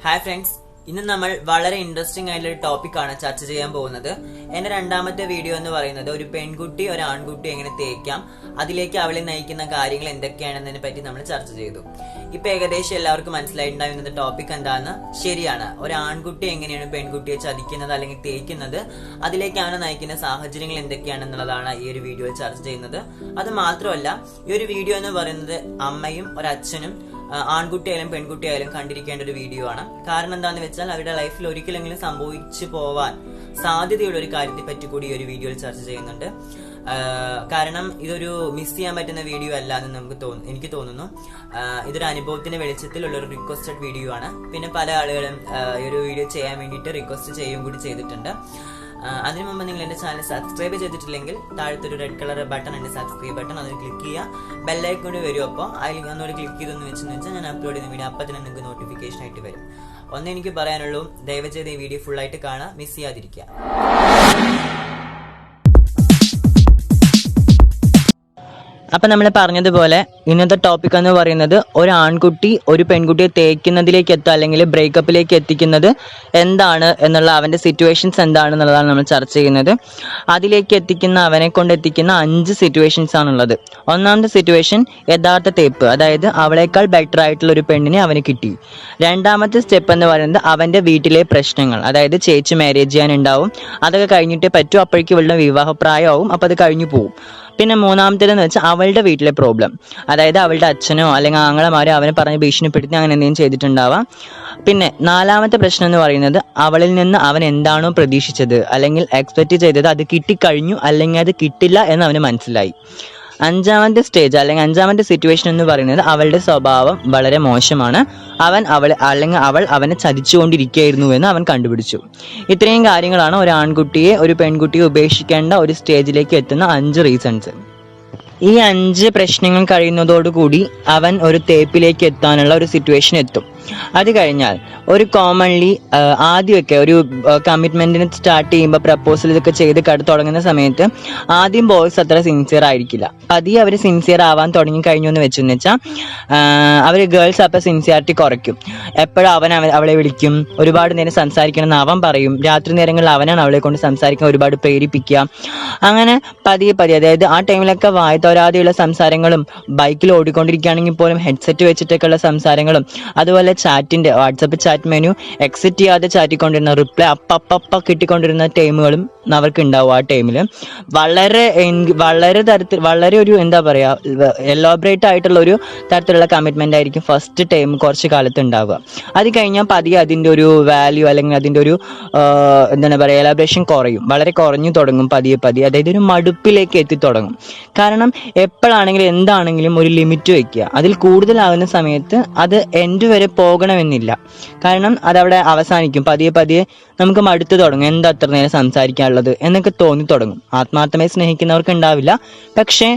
Hi friends, ഇന്ന് നമ്മൾ വളരെ ഇൻട്രസ്റ്റിംഗ് ആയിട്ടുള്ള ഒരു ടോപ്പിക്കാണ് ചർച്ച ചെയ്യാൻ പോകുന്നത്. എന്റെ രണ്ടാമത്തെ വീഡിയോ എന്ന് പറയുന്നത് ഒരു പെൺകുട്ടി ഒരു ആൺകുട്ടി എങ്ങനെ തേക്കാം, അതിലേക്ക് അവളെ നയിക്കുന്ന കാര്യങ്ങൾ എന്തൊക്കെയാണെന്നതിനെ പറ്റി നമ്മൾ ചർച്ച ചെയ്തു. ഇപ്പൊ ഏകദേശം എല്ലാവർക്കും മനസ്സിലായിട്ടുണ്ടാവുന്നത് ടോപ്പിക് എന്താന്ന്. ശരിയാണ്, ഒരു ആൺകുട്ടി എങ്ങനെയാണ് പെൺകുട്ടിയെ ചതിക്കുന്നത് അല്ലെങ്കിൽ തേക്കുന്നത്, അതിലേക്ക് അവനെ നയിക്കുന്ന സാഹചര്യങ്ങൾ എന്തൊക്കെയാണെന്നുള്ളതാണ് ഈ ഒരു വീഡിയോയിൽ ചർച്ച ചെയ്യുന്നത്. അത് മാത്രമല്ല, ഈ ഒരു വീഡിയോ എന്ന് പറയുന്നത് അമ്മയും ഒരച്ഛനും ആൺകുട്ടിയായാലും പെൺകുട്ടിയായാലും കണ്ടിരിക്കേണ്ട ഒരു വീഡിയോ ആണ്. കാരണം എന്താണെന്ന് വെച്ചാൽ അവരുടെ ലൈഫിൽ ഒരിക്കലെങ്കിലും സംഭവിച്ചു പോവാൻ സാധ്യതയുള്ള ഒരു കാര്യത്തെ പറ്റി കൂടി ഈ ഒരു വീഡിയോയിൽ ചർച്ച ചെയ്യുന്നുണ്ട്. കാരണം ഇതൊരു മിസ് ചെയ്യാൻ പറ്റുന്ന വീഡിയോ അല്ല എന്ന് എനിക്ക് തോന്നുന്നു. ഇതൊരു അനുഭവത്തിന്റെ വെളിച്ചത്തിലുള്ള ഒരു റിക്വസ്റ്റഡ് വീഡിയോ ആണ്. പിന്നെ പല ആളുകളും ഈ ഒരു വീഡിയോ ചെയ്യാൻ വേണ്ടിയിട്ട് റിക്വസ്റ്റ് ചെയ്യുകയും കൂടി ചെയ്തിട്ടുണ്ട്. അതിനു മുമ്പ് നിങ്ങൾ എന്റെ ചാനൽ സബ്സ്ക്രൈബ് ചെയ്തിട്ടില്ലെങ്കിൽ താഴത്തൊരു റെഡ് കളർ ബട്ടൺ ഉണ്ട്, സബ്സ്ക്രൈബ് ബട്ടൺ, അതിൽ ക്ലിക്ക് ചെയ്യുക. ബെല്ലൈക്കൺ കൂടി വരും. അപ്പോൾ അതിൽ ഒന്നുകൂടി ക്ലിക്ക് ചെയ്തെന്ന് വെച്ചാൽ ഞാൻ അപ്ലോഡ് ചെയ്യുന്ന വീഡിയോ അപ്പം തന്നെ നിങ്ങൾക്ക് നോട്ടിഫിക്കേഷൻ ആയിട്ട് വരും. ഒന്നേ എനിക്ക് പറയാനുള്ളൂ, ദയവ് ചെയ്ത് ഈ വീഡിയോ ഫുൾ ആയിട്ട് കാണാൻ മിസ് ചെയ്യാതിരിക്കുക. അപ്പൊ നമ്മൾ പറഞ്ഞതുപോലെ ഇന്നത്തെ ടോപ്പിക് എന്ന് പറയുന്നത് ഒരു ആൺകുട്ടി ഒരു പെൺകുട്ടിയെ തേക്കുന്നതിലേക്ക് എത്തുക അല്ലെങ്കിൽ ബ്രേക്കപ്പിലേക്ക് എത്തിക്കുന്നത് എന്താണ് എന്നുള്ള അവന്റെ സിറ്റുവേഷൻസ് എന്താണെന്നുള്ളതാണ് നമ്മൾ ചർച്ച ചെയ്യുന്നത്. അതിലേക്ക് എത്തിക്കുന്ന അവനെ കൊണ്ട് എത്തിക്കുന്ന 5 സിറ്റുവേഷൻസ് ആണുള്ളത്. ഒന്നാമത്തെ സിറ്റുവേഷൻ യഥാർത്ഥ തേപ്പ്, അതായത് അവളേക്കാൾ ബെറ്റർ ആയിട്ടുള്ള ഒരു പെണ്ണിനെ അവന് കിട്ടി. രണ്ടാമത്തെ സ്റ്റെപ്പ് എന്ന് പറയുന്നത് അവന്റെ വീട്ടിലെ പ്രശ്നങ്ങൾ, അതായത് ചേച്ചി മാരേജ് ചെയ്യാനുണ്ടാവും, അതൊക്കെ കഴിഞ്ഞിട്ടേ പറ്റൂ, അപ്പോഴേക്കും ഇവളുടെ വിവാഹപ്രായമാവും, അപ്പൊ അത് കഴിഞ്ഞു പോവും. പിന്നെ മൂന്നാമത്തേതെന്ന് വെച്ചാൽ അവളുടെ വീട്ടിലെ പ്രോബ്ലം, അതായത് അവളുടെ അച്ഛനോ അല്ലെങ്കിൽ ആങ്ങളമാരോ അവനെ പറഞ്ഞ് ഭീഷണിപ്പെടുത്തി അങ്ങനെ എന്തെങ്കിലും ചെയ്തിട്ടുണ്ടാവാം. പിന്നെ നാലാമത്തെ പ്രശ്നം എന്ന് പറയുന്നത് അവളിൽ നിന്ന് അവൻ എന്താണോ പ്രതീക്ഷിച്ചത് അല്ലെങ്കിൽ എക്സ്പെക്ട് ചെയ്തത് അത് കിട്ടിക്കഴിഞ്ഞു അല്ലെങ്കിൽ അത് കിട്ടില്ല എന്ന് അവന് മനസ്സിലായി. അഞ്ചാമത്തെ സ്റ്റേജ് അല്ലെങ്കിൽ അഞ്ചാമത്തെ സിറ്റുവേഷൻ എന്ന് പറയുന്നത് അവളുടെ സ്വഭാവം വളരെ മോശമാണ്, അവൾ അവനെ ചതിച്ചുകൊണ്ടിരിക്കുകയായിരുന്നു എന്ന് അവൻ കണ്ടുപിടിച്ചു. ഇത്രയും കാര്യങ്ങളാണ് ഒരു ആൺകുട്ടിയെ ഒരു പെൺകുട്ടിയെ ഉപേക്ഷിക്കേണ്ട ഒരു സ്റ്റേജിലേക്ക് എത്തുന്ന 5 റീസൺസ്. ഈ 5 പ്രശ്നങ്ങൾ കഴിയുന്നതോടുകൂടി അവൻ ഒരു തേപ്പിലേക്ക് എത്താനുള്ള ഒരു സിറ്റുവേഷൻ എത്തും. അത് കഴിഞ്ഞാൽ ഒരു കോമൺലി ആദ്യമൊക്കെ ഒരു കമ്മിറ്റ്മെന്റിന് സ്റ്റാർട്ട് ചെയ്യുമ്പോൾ പ്രപ്പോസൽ ഇതൊക്കെ ചെയ്ത് തുടങ്ങുന്ന സമയത്ത് ആദ്യം ബോയ്സ് അത്ര സിൻസിയർ ആയിരിക്കില്ല. പതിയെ അവർ സിൻസിയർ ആവാൻ തുടങ്ങി കഴിഞ്ഞു എന്ന് വെച്ചാൽ അവർ ഗേൾസ് അപ്പം സിൻസിയാരിറ്റി കുറയ്ക്കും. എപ്പോഴും അവളെ വിളിക്കും, ഒരുപാട് നേരം സംസാരിക്കണം എന്ന് അവൻ പറയും, രാത്രി നേരങ്ങളിൽ അവനാണ് അവളെ കൊണ്ട് സംസാരിക്കാൻ ഒരുപാട് പ്രേരിപ്പിക്കുക. അങ്ങനെ പതിയെ അതായത് ആ ടൈമിലൊക്കെ വായത്തോരാതെയുള്ള സംസാരങ്ങളും, ബൈക്കിൽ ഓടിക്കൊണ്ടിരിക്കുകയാണെങ്കിൽ പോലും ഹെഡ്സെറ്റ് വെച്ചിട്ടൊക്കെയുള്ള സംസാരങ്ങളും, അതുപോലെ ചാറ്റിന്റെ വാട്സപ്പ് ചാറ്റ് മെനു എക്സിറ്റ് ചെയ്യാതെ ചാറ്റിക്കൊണ്ടിരുന്ന റിപ്ലൈ അപ്പ കിട്ടിക്കൊണ്ടിരുന്ന ടൈമുകളും അവർക്ക് ഉണ്ടാവും. ആ ടൈമിൽ വളരെ ഒരു എന്താ പറയാ എലോബറേറ്റ് ആയിട്ടുള്ള ഒരു തരത്തിലുള്ള കമ്മിറ്റ്മെന്റ് ആയിരിക്കും ഫസ്റ്റ് ടൈം കുറച്ച് കാലത്ത് ഉണ്ടാവുക. അത് കഴിഞ്ഞാൽ പതിയെ അതിന്റെ ഒരു വാല്യൂ അല്ലെങ്കിൽ അതിന്റെ ഒരു എന്താണ് പറയുക എലാബറേഷൻ കുറയും, വളരെ കുറഞ്ഞു തുടങ്ങും പതിയെ. അതായത് ഒരു മടുപ്പിലേക്ക് എത്തി തുടങ്ങും. കാരണം എപ്പോഴാണെങ്കിലും എന്താണെങ്കിലും ഒരു ലിമിറ്റ് വെക്കുക. അതിൽ കൂടുതലാകുന്ന സമയത്ത് അത് എൻഡ് വരെ പോകണമെന്നില്ല, കാരണം അതവിടെ അവസാനിക്കും. പതിയെ നമുക്ക് മടുത്തു തുടങ്ങും, എന്താ അത്ര നേരം സംസാരിക്കാനുള്ളത് എന്നൊക്കെ തോന്നി തുടങ്ങും. ആത്മാർത്ഥമായി സ്നേഹിക്കുന്നവർക്ക് ഉണ്ടാവില്ല, പക്ഷേ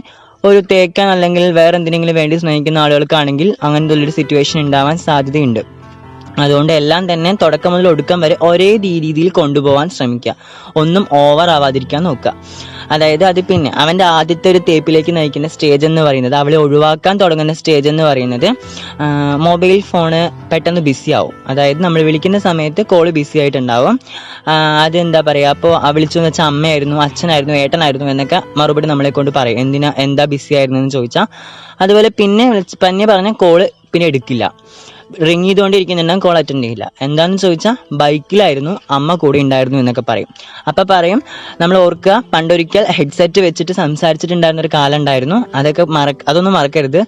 ഒരു തേക്കാൻ അല്ലെങ്കിൽ വേറെ എന്തിനെങ്കിലും വേണ്ടി സ്നേഹിക്കുന്ന ആളുകൾക്കാണെങ്കിൽ അങ്ങനത്തെ ഒരു സിറ്റുവേഷൻ ഉണ്ടാവാൻ സാധ്യതയുണ്ട്. അതുകൊണ്ട് എല്ലാം തന്നെ തുടക്കം മുതൽ ഒടുക്കം വരെ ഒരേ രീതിയിൽ കൊണ്ടുപോകാൻ ശ്രമിക്കുക, ഒന്നും ഓവർ ആവാതിരിക്കാൻ നോക്കുക. അതായത് അത് പിന്നെ അവന്റെ ആദ്യത്തെ ഒരു തേപ്പിലേക്ക് നയിക്കുന്ന സ്റ്റേജ് എന്ന് പറയുന്നത്, അവളെ ഒഴിവാക്കാൻ തുടങ്ങുന്ന സ്റ്റേജ് എന്ന് പറയുന്നത് മൊബൈൽ ഫോണ് പെട്ടെന്ന് ബിസി ആവും. അതായത് നമ്മൾ വിളിക്കുന്ന സമയത്ത് കോള് ബിസി ആയിട്ടുണ്ടാവും. അതെന്താ പറയാ, അപ്പോൾ വിളിച്ചു എന്ന് വെച്ചാൽ അമ്മയായിരുന്നു, അച്ഛനായിരുന്നു, ഏട്ടനായിരുന്നു എന്നൊക്കെ മറുപടി നമ്മളെ കൊണ്ട് പറയും. എന്താ ബിസി ആയിരുന്നു എന്ന് ചോദിച്ചാൽ. അതുപോലെ പിന്നെ പറഞ്ഞ കോള് പിന്നെ എടുക്കില്ല, റിങ് ചെയ്തുകൊണ്ടിരിക്കുന്നുണ്ടെങ്കിൽ കോൾ അറ്റൻഡ് ചെയ്യില്ല. എന്താണെന്ന് ചോദിച്ചാൽ ബൈക്കിലായിരുന്നു, അമ്മ കൂടെ ഉണ്ടായിരുന്നു എന്നൊക്കെ പറയും. അപ്പം പറയും, നമ്മൾ ഓർക്കുക, പണ്ടൊരിക്കൽ ഹെഡ്സെറ്റ് വെച്ചിട്ട് സംസാരിച്ചിട്ടുണ്ടായിരുന്ന ഒരു കാലം ഉണ്ടായിരുന്നു, അതൊന്നും മറക്കരുത്.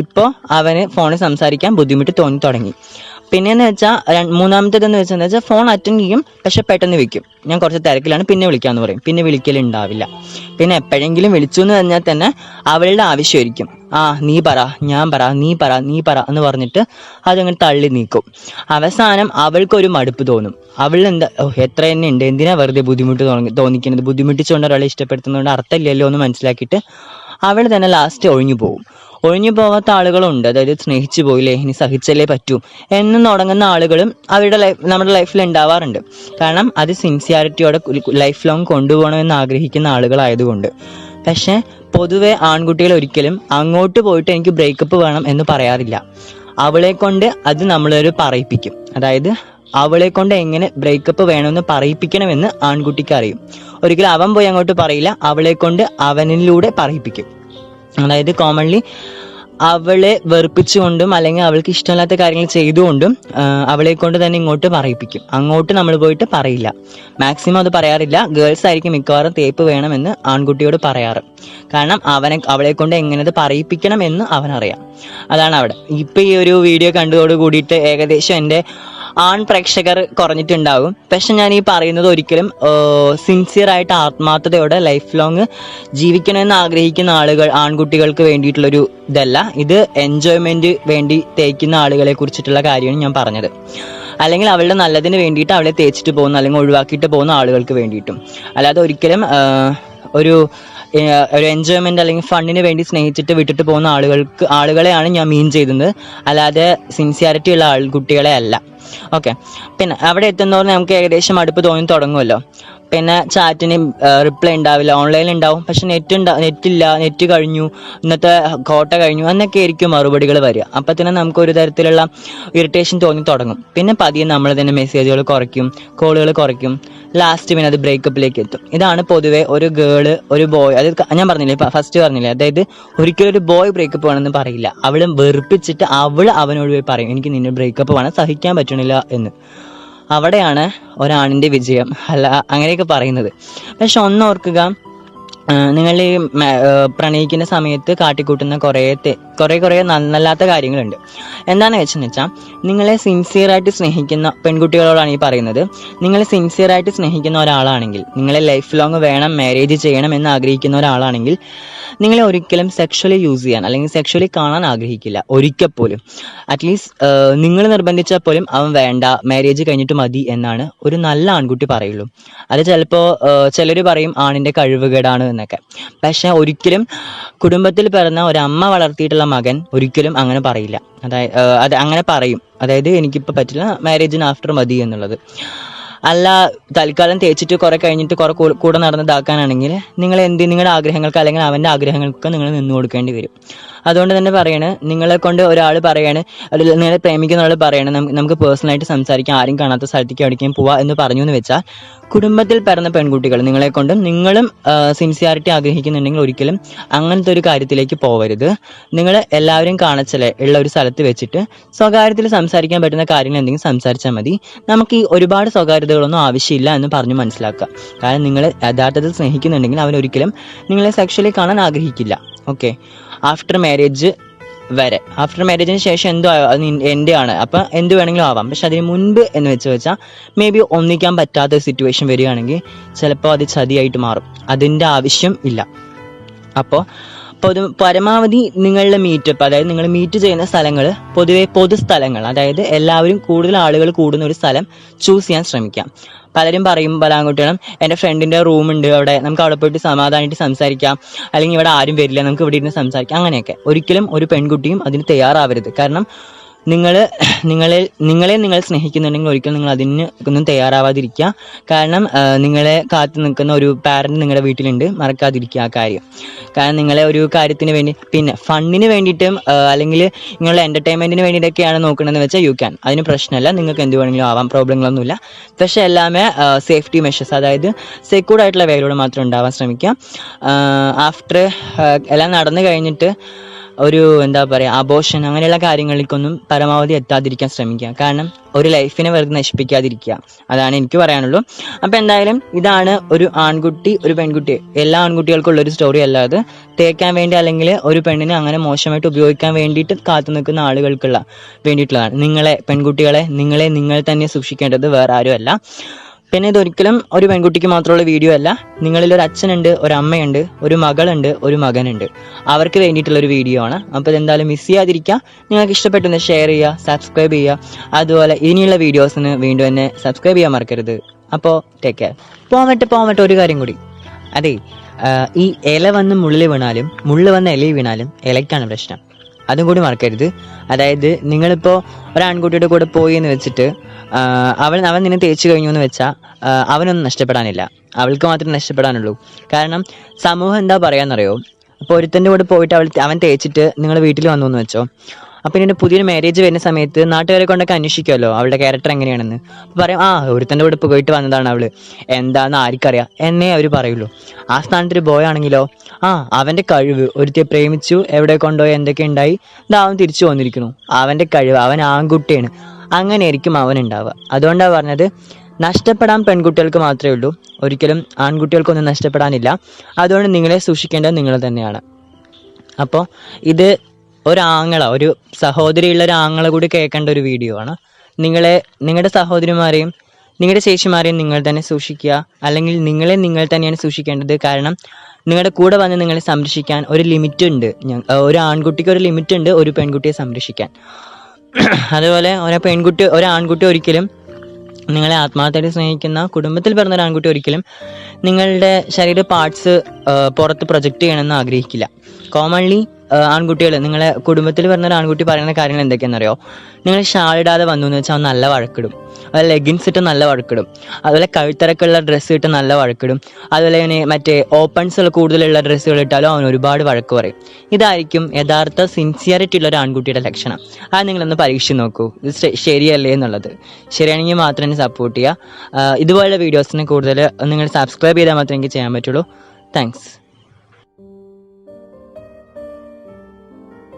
ഇപ്പോൾ അവന് ഫോണിൽ സംസാരിക്കാൻ ബുദ്ധിമുട്ട് തോന്നി തുടങ്ങി. പിന്നെയെന്ന് വെച്ചാൽ മൂന്നാമത്തേതെന്ന് വെച്ചാൽ ഫോൺ അറ്റൻഡ് ചെയ്യും, പക്ഷെ പെട്ടെന്ന് വെക്കും, ഞാൻ കുറച്ച് തിരക്കിലാണ്, പിന്നെ വിളിക്കാമെന്ന് പറയും, പിന്നെ വിളിക്കലുണ്ടാവില്ല. പിന്നെ എപ്പോഴെങ്കിലും വിളിച്ചു എന്ന് പറഞ്ഞാൽ തന്നെ അവളുടെ ആവശ്യമായിരിക്കും, നീ പറ, ഞാൻ പറ, നീ പറ എന്ന് പറഞ്ഞിട്ട് അതങ്ങനെ തള്ളി നീക്കും. അവസാനം അവൾക്കൊരു മടുപ്പ് തോന്നും. അവൾ എത്ര തന്നെ ഉണ്ട്, എന്തിനാ വെറുതെ ബുദ്ധിമുട്ട് തോന്നിക്കുന്നത്, ബുദ്ധിമുട്ടിച്ചുകൊണ്ട് ഒരാളെ ഇഷ്ടപ്പെടുത്തുന്നതുകൊണ്ട് അർത്ഥമില്ലല്ലോ എന്ന് മനസ്സിലാക്കിയിട്ട് അവൾ തന്നെ ലാസ്റ്റ് ഒഴിഞ്ഞു പോകും. ഒഴിഞ്ഞു പോകാത്ത ആളുകളുണ്ട്, അതായത് സ്നേഹിച്ചു പോയില്ലേ ഇനി സഹിച്ചല്ലേ പറ്റൂ എന്ന് തുടങ്ങുന്ന ആളുകളും നമ്മുടെ ലൈഫിൽ ഉണ്ടാവാറുണ്ട്. കാരണം അത് സിൻസിയാരിറ്റിയോടെ ലൈഫ് ലോങ് കൊണ്ടുപോകണമെന്ന് ആഗ്രഹിക്കുന്ന ആളുകളായതുകൊണ്ട്. പക്ഷെ പൊതുവെ ആൺകുട്ടികൾ ഒരിക്കലും അങ്ങോട്ട് പോയിട്ട് എനിക്ക് ബ്രേക്കപ്പ് വേണം എന്ന് പറയാറില്ല. അവളെ കൊണ്ട് അത് നമ്മളൊരു പറയിപ്പിക്കും. അതായത് അവളെ കൊണ്ട് എങ്ങനെ ബ്രേക്കപ്പ് വേണമെന്ന് പറയിപ്പിക്കണമെന്ന് ആൺകുട്ടിക്ക് അറിയും. ഒരിക്കലും അവൻ പോയി അങ്ങോട്ട് പറയില്ല, അവളെ കൊണ്ട് അവനിലൂടെ പറയിപ്പിക്കും. അതായത് കോമൺലി അവളെ വെറുപ്പിച്ചുകൊണ്ടും അല്ലെങ്കിൽ അവൾക്ക് ഇഷ്ടമില്ലാത്ത കാര്യങ്ങൾ ചെയ്തുകൊണ്ടും അവളെ കൊണ്ട് തന്നെ ഇങ്ങോട്ട് പറയിപ്പിക്കും. അങ്ങോട്ട് നമ്മൾ പോയിട്ട് പറയില്ല. മാക്സിമം അത് പറയാറില്ല. ഗേൾസ് ആയിരിക്കും മിക്കവാറും തേപ്പ് വേണമെന്ന് ആൺകുട്ടിയോട് പറയാറ്. കാരണം അവളെ കൊണ്ട് എങ്ങനെ അത് പറയിപ്പിക്കണം എന്ന് അവനറിയാം. അതാണ് അവിടെ. ഇപ്പൊ ഈ ഒരു വീഡിയോ കണ്ടതോട് കൂടിയിട്ട് ഏകദേശം എൻ്റെ ആൺ പ്രേക്ഷകർ കുറഞ്ഞിട്ടുണ്ടാകും. പക്ഷെ ഞാൻ ഈ പറയുന്നത് ഒരിക്കലും സിൻസിയർ ആയിട്ട് ആത്മാർത്ഥതയോടെ ലൈഫ് ലോങ് ജീവിക്കണമെന്ന് ആഗ്രഹിക്കുന്ന ആൺകുട്ടികൾക്ക് വേണ്ടിയിട്ടുള്ളൊരു ഇതല്ല. ഇത് എൻജോയ്മെന്റ് വേണ്ടി തേക്കുന്ന ആളുകളെ കുറിച്ചിട്ടുള്ള കാര്യമാണ് ഞാൻ പറഞ്ഞത്. അല്ലെങ്കിൽ അവളുടെ നല്ലതിന് വേണ്ടിയിട്ട് അവളെ തേച്ചിട്ട് പോകുന്ന അല്ലെങ്കിൽ ഒഴിവാക്കിയിട്ട് പോകുന്ന ആളുകൾക്ക് വേണ്ടിയിട്ടും. അല്ലാതെ ഒരിക്കലും ഒരു എൻജോയ്മെന്റ് അല്ലെങ്കിൽ ഫണ്ടിന് വേണ്ടി സ്നേഹിച്ചിട്ട് വിട്ടിട്ട് പോകുന്ന ആളുകളെയാണ് ഞാൻ മീൻ ചെയ്യുന്നത്, അല്ലാതെ സിൻസിയാരിറ്റി ഉള്ള ആൺകുട്ടികളെ അല്ല. ഓക്കെ. പിന്നെ അവിടെ എത്തുന്നവർ നമുക്ക് ഏകദേശം അടുപ്പ് തോന്നി തുടങ്ങുമല്ലോ. പിന്നെ ചാറ്റിന് റിപ്ലൈ ഉണ്ടാവില്ല, ഓൺലൈനിൽ ഉണ്ടാവും, പക്ഷെ നെറ്റില്ല, നെറ്റ് കഴിഞ്ഞു, ഇന്നത്തെ കോട്ട കഴിഞ്ഞു എന്നൊക്കെ ആയിരിക്കും മറുപടികൾ വരിക. അപ്പം തന്നെ നമുക്ക് ഒരു തരത്തിലുള്ള ഇറിറ്റേഷൻ തോന്നി തുടങ്ങും. പിന്നെ പതിയെ നമ്മൾ തന്നെ മെസ്സേജുകൾ കുറയ്ക്കും, കോളുകൾ കുറയ്ക്കും. ലാസ്റ്റ് പിന്നെ അത് ബ്രേക്കപ്പിലേക്ക് എത്തും. ഇതാണ് പൊതുവെ ഒരു ഗേള് ഒരു ബോയ്, അത് ഞാൻ പറഞ്ഞില്ലേ, ഫസ്റ്റ് പറഞ്ഞില്ലേ, അതായത് ഒരിക്കലും ഒരു ബോയ് ബ്രേക്കപ്പ് വേണമെന്ന് പറയില്ല. അവള് വെറുപ്പിച്ചിട്ട് അവനോട് പോയി പറയും, എനിക്ക് നിന്നെ ബ്രേക്കപ്പ് വേണം, സഹിക്കാൻ പറ്റണില്ല എന്ന്. അവിടെയാണ് ഒരാണിന്റെ വിജയം, അല്ല അങ്ങനെയൊക്കെ പറയുന്നത്. പക്ഷെ ഒന്നോർക്കുക, നിങ്ങൾ ഈ പ്രണയിക്കുന്ന സമയത്ത് കാട്ടിക്കൂട്ടുന്ന കുറേ നന്നല്ലാത്ത കാര്യങ്ങളുണ്ട്. എന്താണെന്ന് വെച്ചാൽ നിങ്ങളെ സിൻസിയറായിട്ട് സ്നേഹിക്കുന്ന പെൺകുട്ടികളോടാണ് ഈ പറയുന്നത്. നിങ്ങൾ സിൻസിയറായിട്ട് സ്നേഹിക്കുന്ന ഒരാളാണെങ്കിൽ, നിങ്ങളെ ലൈഫ് ലോങ് വേണം, മാരേജ് ചെയ്യണം എന്ന് ആഗ്രഹിക്കുന്ന ഒരാളാണെങ്കിൽ നിങ്ങളെ ഒരിക്കലും സെക്ഷലി യൂസ് ചെയ്യാൻ അല്ലെങ്കിൽ സെക്ഷലി കാണാൻ ആഗ്രഹിക്കില്ല, ഒരിക്കൽ പോലും. അറ്റ്ലീസ്റ്റ് നിങ്ങൾ നിർബന്ധിച്ചാൽ പോലും അവൻ വേണ്ട, മാരേജ് കഴിഞ്ഞിട്ട് മതി എന്നാണ് ഒരു നല്ല ആൺകുട്ടി പറയുള്ളൂ. അത് ചിലപ്പോൾ ചിലർ പറയും ആണിന്റെ കഴിവുകേടാണ് എന്നൊക്കെ. പക്ഷെ ഒരിക്കലും കുടുംബത്തിൽ പിറന്ന ഒരമ്മ വളർത്തിയിട്ടുള്ള മകൻ ഒരിക്കലും അങ്ങനെ പറയില്ല. അത് അങ്ങനെ പറയും, അതായത് എനിക്കിപ്പോൾ പറ്റില്ല, മാരേജിന് ആഫ്റ്റർ മതി എന്നുള്ളത്. അല്ല തൽക്കാലം തേച്ചിട്ട് കുറെ കഴിഞ്ഞിട്ട് കുറെ കൂടെ നടന്നതാക്കാനാണെങ്കിൽ നിങ്ങളുടെ ആഗ്രഹങ്ങൾക്ക് അല്ലെങ്കിൽ അവൻ്റെ ആഗ്രഹങ്ങൾക്ക് നിങ്ങൾ നിന്നു കൊടുക്കേണ്ടി വരും. അതുകൊണ്ട് തന്നെ പറയാണ്, നിങ്ങളെ കൊണ്ട് ഒരാൾ പറയാണ്, അല്ലെങ്കിൽ നിങ്ങളെ പ്രേമിക്കുന്ന ഒരാൾ പറയാണ്, നമുക്ക് പേഴ്സണലായിട്ട് സംസാരിക്കാം, ആരും കാണാത്ത സ്ഥലത്തേക്ക് എവിടേക്കും പോവാ എന്ന് പറഞ്ഞു എന്ന് വെച്ചാൽ, കുടുംബത്തിൽ പിറന്ന പെൺകുട്ടികൾ നിങ്ങളെ കൊണ്ടും നിങ്ങളും സിൻസിയാരിറ്റി ആഗ്രഹിക്കുന്നുണ്ടെങ്കിൽ ഒരിക്കലും അങ്ങനത്തെ ഒരു കാര്യത്തിലേക്ക് പോവരുത്. നിങ്ങൾ എല്ലാവരും കാണച്ചലെ ഉള്ള ഒരു സ്ഥലത്ത് വെച്ചിട്ട് സ്വകാര്യത്തിൽ സംസാരിക്കാൻ പറ്റുന്ന കാര്യങ്ങൾ എന്തെങ്കിലും സംസാരിച്ചാൽ മതി. നമുക്ക് ഈ ഒരുപാട് സ്വകാര്യതകളൊന്നും ആവശ്യമില്ല എന്ന് പറഞ്ഞു മനസ്സിലാക്കുക. കാരണം നിങ്ങൾ യഥാർത്ഥത്തിൽ സ്നേഹിക്കുന്നുണ്ടെങ്കിൽ അവൻ ഒരിക്കലും നിങ്ങളെ സെക്ഷലി കാണാൻ ആഗ്രഹിക്കില്ല. ഓക്കെ. ആഫ്റ്റർ മാരേജിന് ശേഷം എന്തോ എൻ്റെ ആണ്, അപ്പം എന്ത് വേണമെങ്കിലും ആവാം. പക്ഷെ അതിന് മുൻപ് എന്ന് വെച്ചാൽ മേ ബി ഒന്നിക്കാൻ പറ്റാത്ത സിറ്റുവേഷൻ വരികയാണെങ്കിൽ ചിലപ്പോൾ അത് ചതിയായിട്ട് മാറും. അതിൻ്റെ ആവശ്യം ഇല്ല. അപ്പോൾ പരമാവധി നിങ്ങളുടെ മീറ്റപ്പ്, അതായത് നിങ്ങൾ മീറ്റ് ചെയ്യുന്ന സ്ഥലങ്ങൾ പൊതുവെ പൊതുസ്ഥലങ്ങൾ, അതായത് എല്ലാവരും കൂടുതൽ ആളുകൾ കൂടുന്ന ഒരു സ്ഥലം ചൂസ് ചെയ്യാൻ ശ്രമിക്കാം. പലരും പറയും, പല ആൺകുട്ടികളും, എൻ്റെ ഫ്രണ്ടിൻ്റെ റൂമുണ്ട് അവിടെ, നമുക്ക് അവിടെ പോയിട്ട് സമാധാനമായിട്ട് സംസാരിക്കാം, അല്ലെങ്കിൽ ഇവിടെ ആരും വരില്ല, നമുക്ക് ഇവിടെ ഇരുന്ന് സംസാരിക്കാം. അങ്ങനെയൊക്കെ ഒരിക്കലും ഒരു പെൺകുട്ടിയും അതിന് തയ്യാറാവരുത്. കാരണം നിങ്ങളെ നിങ്ങൾ സ്നേഹിക്കുന്നുണ്ടെങ്കിൽ ഒരിക്കലും നിങ്ങൾ അതിന് ഒന്നും തയ്യാറാവാതിരിക്കുക. കാരണം നിങ്ങളെ കാത്തു നിൽക്കുന്ന ഒരു പാരന്റ് നിങ്ങളുടെ വീട്ടിലുണ്ട്, മറക്കാതിരിക്കുക ആ കാര്യം. കാരണം നിങ്ങളെ ഒരു കാര്യത്തിന് വേണ്ടി, പിന്നെ ഫണ്ടിന് വേണ്ടിയിട്ടും അല്ലെങ്കിൽ നിങ്ങളുടെ എന്റർടൈൻമെന്റിന് വേണ്ടിയിട്ടൊക്കെയാണ് നോക്കണമെന്ന് വെച്ചാൽ യു ക്യാൻ, അതിന് പ്രശ്നമല്ല, നിങ്ങൾക്ക് എന്ത് വേണമെങ്കിലും ആവാം, പ്രോബ്ലങ്ങളൊന്നുമില്ല. പക്ഷെ എല്ലാമേ സേഫ്റ്റി മെഷേഴ്സ്, അതായത് സെക്യൂർഡ് ആയിട്ടുള്ള വേയിലൂടെ മാത്രം ഉണ്ടാവാൻ ശ്രമിക്കുക. ആഫ്റ്റർ എല്ലാം നടന്നു കഴിഞ്ഞിട്ട് ഒരു അബോർഷൻ അങ്ങനെയുള്ള കാര്യങ്ങളിലേക്കൊന്നും പരമാവധി എത്താതിരിക്കാൻ ശ്രമിക്കുക. കാരണം ഒരു ലൈഫിനെ വെറുതെ നശിപ്പിക്കാതിരിക്കുക, അതാണ് എനിക്ക് പറയാനുള്ളൂ. അപ്പം എന്തായാലും ഇതാണ് ഒരു ആൺകുട്ടി ഒരു പെൺകുട്ടി, എല്ലാ ആൺകുട്ടികൾക്കും ഉള്ളൊരു സ്റ്റോറി. അല്ലാതെ തേക്കാൻ വേണ്ടി അല്ലെങ്കിൽ ഒരു പെണ്ണിനെ അങ്ങനെ മോശമായിട്ട് ഉപയോഗിക്കാൻ വേണ്ടിയിട്ട് കാത്തു നിൽക്കുന്ന ആളുകൾക്കുള്ള വേണ്ടിയിട്ടുള്ളതാണ്. പെൺകുട്ടികളെ നിങ്ങൾ തന്നെ സൂക്ഷിക്കേണ്ടത് വേറെ ആരുമല്ല. പിന്നെ ഇതൊരിക്കലും ഒരു പെൺകുട്ടിക്ക് മാത്രമുള്ള വീഡിയോ അല്ല. നിങ്ങളിൽ ഒരു അച്ഛനുണ്ട്, ഒരു അമ്മയുണ്ട്, ഒരു മകളുണ്ട്, ഒരു മകനുണ്ട്, അവർക്ക് വേണ്ടിയിട്ടുള്ളൊരു വീഡിയോ ആണ്. അപ്പോൾ ഇതെന്തായാലും മിസ് ചെയ്യാതിരിക്കുക. നിങ്ങൾക്ക് ഇഷ്ടപ്പെട്ടെന്ന് ഷെയർ ചെയ്യുക, സബ്സ്ക്രൈബ് ചെയ്യുക. അതുപോലെ ഇനിയുള്ള വീഡിയോസിന് വീണ്ടും എന്നെ സബ്സ്ക്രൈബ് ചെയ്യാൻ മറക്കരുത്. അപ്പോൾ ടേക്ക് കെയർ. പോവട്ടെ ഒരു കാര്യം കൂടി. അതെ, ഈ ഇല വന്ന് മുള്ളിൽ വീണാലും മുള്ള് വന്ന് ഇലയിൽ വീണാലും ഇലയ്ക്കാണ് പ്രശ്നം, അതും കൂടി മറക്കരുത്. അതായത് നിങ്ങളിപ്പോൾ ഒരാൺകുട്ടിയുടെ കൂടെ പോയി എന്ന് വെച്ചിട്ട് അവൻ നിന്നെ തേച്ച് കഴിഞ്ഞു എന്ന് വെച്ചാൽ അവനൊന്നും നഷ്ടപ്പെടാനില്ല, അവൾക്ക് മാത്രമേ നഷ്ടപ്പെടാനുള്ളൂ. കാരണം സമൂഹം എന്താ പറയാന്നറിയോ, അപ്പോൾ ഒരുത്തൻ്റെ കൂടെ പോയിട്ട് അവൻ തേച്ചിട്ട് നിങ്ങൾ വീട്ടിൽ വന്നു എന്ന് വെച്ചോ, അപ്പം പിന്നെ പുതിയൊരു മാരേജ് വരുന്ന സമയത്ത് നാട്ടുകാരെ കൊണ്ടൊക്കെ അന്വേഷിക്കുമല്ലോ അവളുടെ ക്യാരക്ടർ എങ്ങനെയാണെന്ന്. അപ്പം പറയും ഒരുത്തൻ്റെ കൂടെ പോയിട്ട് വന്നതാണ് അവള്, എന്താണെന്ന് ആർക്കറിയാം എന്നേ അവർ പറയുള്ളൂ. ആ സ്ഥാനത്തൊരു ബോയ് ആണെങ്കിലോ അവൻ്റെ കഴിവ്, ഒരുത്തിയെ പ്രേമിച്ചു, എവിടെ കൊണ്ടുപോയി എന്തൊക്കെ ഉണ്ടായി, അവൻ തിരിച്ചു വന്നിരിക്കുന്നു, അവൻ്റെ കഴിവ്, അവൻ ആൺകുട്ടിയാണ്, അങ്ങനെയായിരിക്കും അവൻ ഉണ്ടാവുക. അതുകൊണ്ടാണ് പറഞ്ഞത് നഷ്ടപ്പെടാൻ പെൺകുട്ടികൾക്ക് മാത്രമേ ഉള്ളൂ, ഒരിക്കലും ആൺകുട്ടികൾക്കൊന്നും നഷ്ടപ്പെടാനില്ല. അതുകൊണ്ട് നിങ്ങളെ സൂക്ഷിക്കേണ്ടത് നിങ്ങൾ തന്നെയാണ്. അപ്പോൾ ഇത് ഒരു സഹോദരിയുള്ള ഒരു ആങ്ങളെ കൂടി കേൾക്കേണ്ട ഒരു വീഡിയോ ആണ്. നിങ്ങളുടെ സഹോദരിമാരെയും നിങ്ങളുടെ ചേച്ചിമാരെയും നിങ്ങൾ തന്നെ സൂക്ഷിക്കുക, അല്ലെങ്കിൽ നിങ്ങൾ തന്നെയാണ് സൂക്ഷിക്കേണ്ടത്. കാരണം നിങ്ങളുടെ കൂടെ വന്ന് നിങ്ങളെ സംരക്ഷിക്കാൻ ഒരു ലിമിറ്റ് ഉണ്ട്. ഒരു ആൺകുട്ടിക്ക് ഒരു ലിമിറ്റ് ഉണ്ട് ഒരു പെൺകുട്ടിയെ സംരക്ഷിക്കാൻ. അതുപോലെ ഒരു ആൺകുട്ടി ഒരിക്കലും നിങ്ങളെ ആത്മാർത്ഥമായിട്ട് സ്നേഹിക്കുന്ന കുടുംബത്തിൽ പിറന്ന ഒരു ആൺകുട്ടി ഒരിക്കലും നിങ്ങളുടെ ശരീര പാർട്സ് പുറത്ത് പ്രൊജക്റ്റ് ചെയ്യണമെന്ന് ആഗ്രഹിക്കില്ല. കോമൺലി ആൺകുട്ടികൾ, നിങ്ങളെ കുടുംബത്തിൽ പറഞ്ഞ ഒരു ആൺകുട്ടി പറയുന്ന കാര്യങ്ങൾ എന്തൊക്കെയാണെന്നറിയോ? നിങ്ങൾ ഷാൾ ഇടാതെ വന്നു എന്ന് വെച്ചാൽ അവൻ നല്ല വഴക്കിടും, അതുപോലെ ലെഗിൻസ് ഇട്ട് നല്ല വഴക്കിടും, അതുപോലെ കഴുത്തിറക്കുള്ള ഡ്രസ്സ് ഇട്ട് നല്ല വഴക്കിടും, അതുപോലെ തന്നെ മറ്റേ ഓപ്പൺസ് കൂടുതലുള്ള ഡ്രസ്സുകൾ ഇട്ടാലും അവൻ ഒരുപാട് വഴക്ക് പറയും. ഇതായിരിക്കും യഥാർത്ഥ സിൻസിയറിറ്റി ഉള്ള ഒരു ആൺകുട്ടിയുടെ ലക്ഷണം. അത് നിങ്ങളൊന്ന് പരീക്ഷിച്ച് നോക്കൂ, ഇത് ശരിയല്ലേ എന്നുള്ളത്. ശരിയാണെങ്കിൽ മാത്രമേ സപ്പോർട്ട് ചെയ്യുക. ഇതുപോലുള്ള വീഡിയോസിന് കൂടുതൽ നിങ്ങൾ സബ്സ്ക്രൈബ് ചെയ്താൽ മാത്രമേ എനിക്ക് ചെയ്യാൻ പറ്റുള്ളൂ. താങ്ക്സ്.